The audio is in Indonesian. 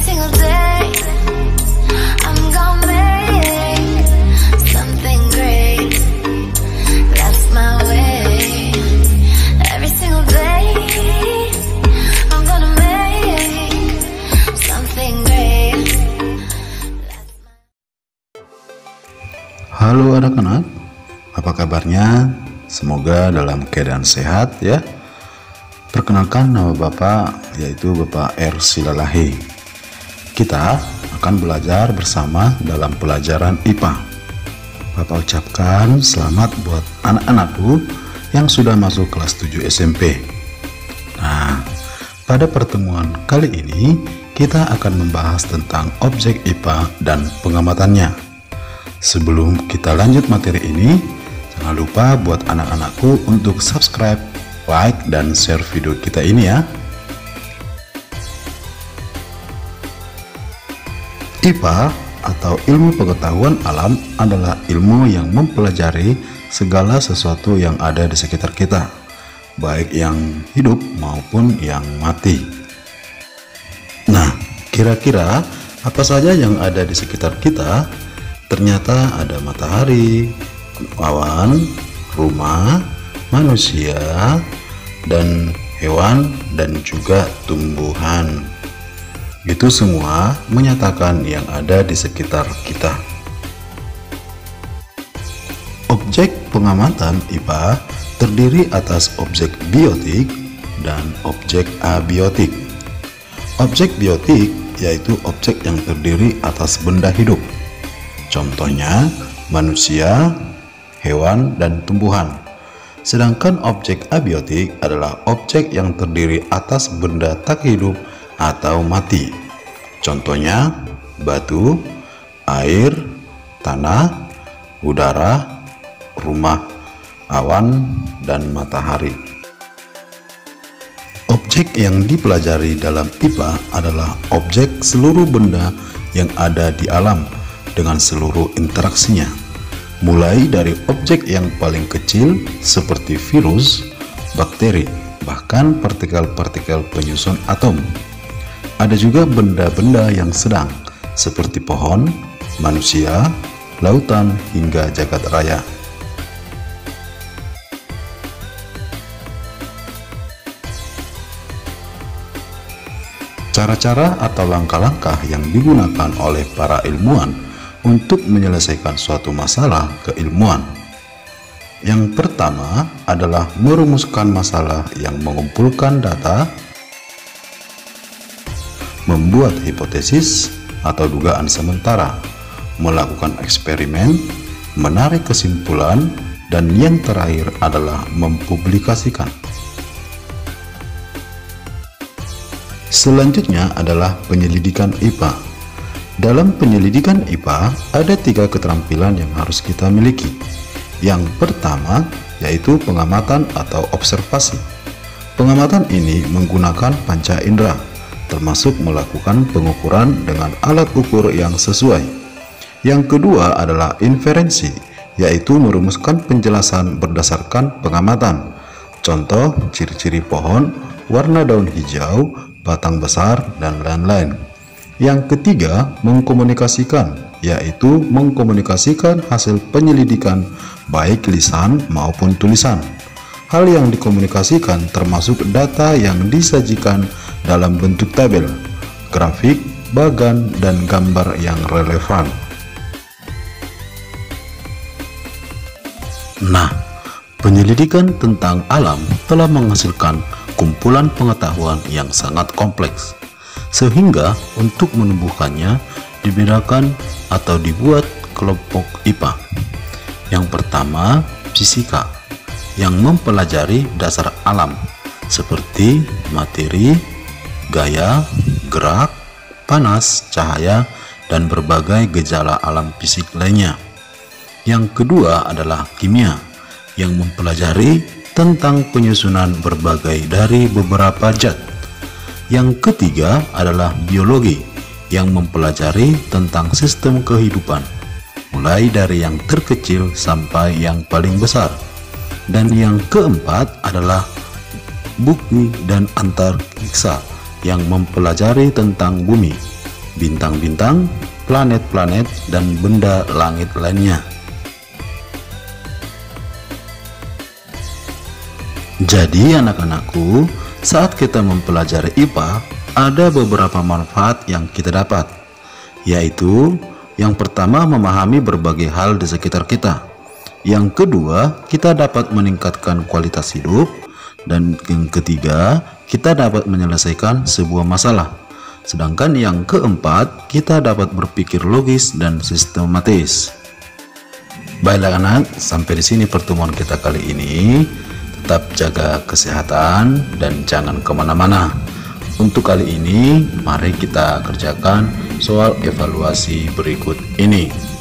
single day I'm gonna make something great. That's my way. Every single day I'm gonna make something great. Halo anak-anak, apa kabarnya? Semoga dalam keadaan sehat ya. Perkenalkan, nama Bapak yaitu Bapak R. Silalahi. Kita akan belajar bersama dalam pelajaran IPA. Bapak ucapkan selamat buat anak-anakku yang sudah masuk kelas 7 SMP. Nah, pada pertemuan kali ini kita akan membahas tentang objek IPA dan pengamatannya. Sebelum kita lanjut materi ini, jangan lupa buat anak-anakku untuk subscribe, like, dan share video kita ini ya. IPA atau ilmu pengetahuan alam adalah ilmu yang mempelajari segala sesuatu yang ada di sekitar kita, baik yang hidup maupun yang mati. Nah, kira-kira apa saja yang ada di sekitar kita? Ternyata ada matahari, awan, rumah, manusia, dan hewan, dan juga tumbuhan. Itu semua menyatakan yang ada di sekitar kita. Objek pengamatan IPA terdiri atas objek biotik dan objek abiotik. Objek biotik yaitu objek yang terdiri atas benda hidup. Contohnya manusia, hewan, dan tumbuhan. Sedangkan objek abiotik adalah objek yang terdiri atas benda tak hidup atau mati. Contohnya batu, air, tanah, udara, rumah, awan, dan matahari. Objek yang dipelajari dalam IPA adalah objek seluruh benda yang ada di alam dengan seluruh interaksinya, mulai dari objek yang paling kecil seperti virus, bakteri, bahkan partikel-partikel penyusun atom. Ada juga benda-benda yang sedang seperti pohon, manusia, lautan, hingga jagat raya. Cara-cara atau langkah-langkah yang digunakan oleh para ilmuwan untuk menyelesaikan suatu masalah keilmuan. Yang pertama adalah merumuskan masalah yang mengumpulkan data, membuat hipotesis atau dugaan sementara, melakukan eksperimen, menarik kesimpulan, dan yang terakhir adalah mempublikasikan. Selanjutnya adalah penyelidikan IPA. Dalam penyelidikan IPA ada 3 keterampilan yang harus kita miliki. Yang pertama yaitu pengamatan atau observasi. Pengamatan ini menggunakan panca indera, termasuk melakukan pengukuran dengan alat ukur yang sesuai. Yang kedua adalah inferensi, yaitu merumuskan penjelasan berdasarkan pengamatan. Contoh ciri-ciri pohon, warna daun hijau, batang besar, dan lain-lain. Yang ketiga, mengkomunikasikan, yaitu mengkomunikasikan hasil penyelidikan baik lisan maupun tulisan. Hal yang dikomunikasikan termasuk data yang disajikan dalam bentuk tabel, grafik, bagan, dan gambar yang relevan. Nah, penyelidikan tentang alam telah menghasilkan kumpulan pengetahuan yang sangat kompleks, sehingga untuk menumbuhkannya dibedakan atau dibuat kelompok IPA. Yang pertama, fisika, yang mempelajari dasar alam seperti materi, gaya, gerak, panas, cahaya, dan berbagai gejala alam fisik lainnya. Yang kedua adalah kimia, yang mempelajari tentang penyusunan berbagai dari beberapa zat. Yang ketiga adalah biologi, yang mempelajari tentang sistem kehidupan, mulai dari yang terkecil sampai yang paling besar. Dan yang keempat adalah bumi dan antariksa, yang mempelajari tentang bumi, bintang-bintang, planet-planet, dan benda langit lainnya. Jadi anak-anakku, saat kita mempelajari IPA, ada beberapa manfaat yang kita dapat, yaitu yang pertama memahami berbagai hal di sekitar kita. Yang kedua, kita dapat meningkatkan kualitas hidup. Dan yang ketiga, kita dapat menyelesaikan sebuah masalah. Sedangkan yang keempat, kita dapat berpikir logis dan sistematis. Baiklah anak, sampai di sini pertemuan kita kali ini. Tetap jaga kesehatan dan jangan kemana-mana. Untuk kali ini, mari kita kerjakan soal evaluasi berikut ini.